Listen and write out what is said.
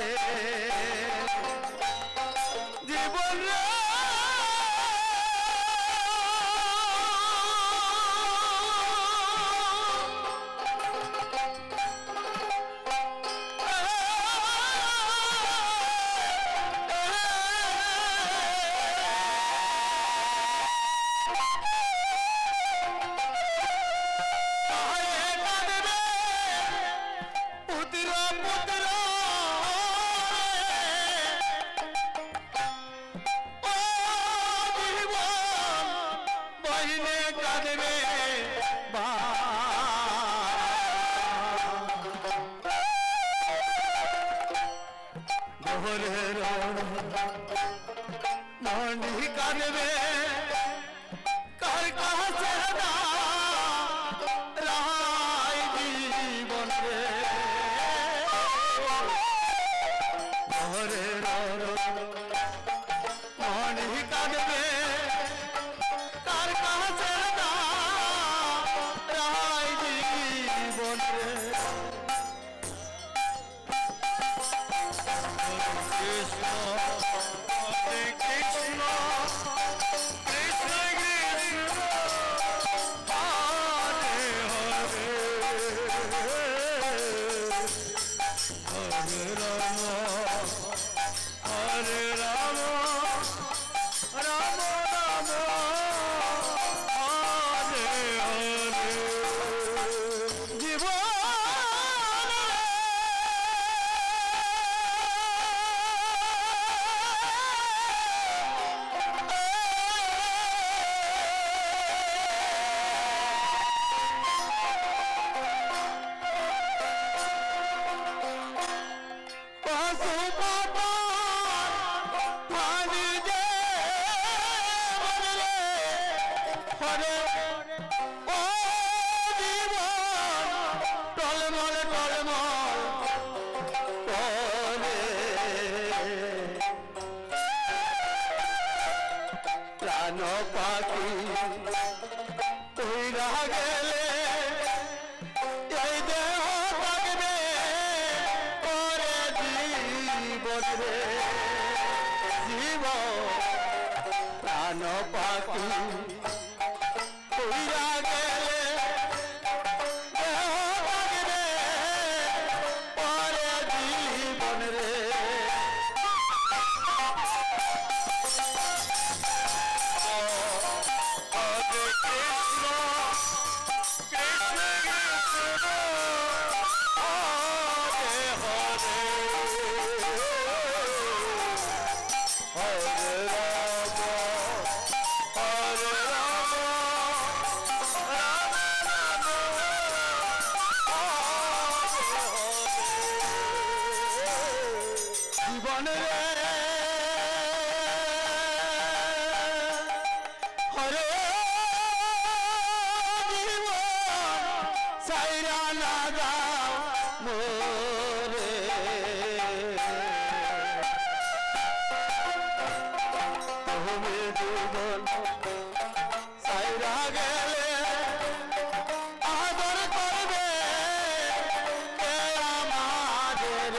রে জীবন রে মনি কাঁদবে কার কাছে রায় জীবন রে মনি কাঁদবে কার কাছে রায় জীবন রে কৃষ্ণ কৃষ্ণ কৃষ্ণ কৃষ্ণ হরে হরে হরে রাম হরে রাম রাম রাম হরে হরে জীবন পাখি তুইরা গেলে এই দেহ থাকবে পরে জীবন রে জীবন প্রাণ পাখি তুইরা গেলে দেহ থাকবে পরে জীবন রে জীবন রে হরে জীবন সাইরা না যাও মোরে তুমি জীবন সাইরা গেলে আদর করবে কে আমাদের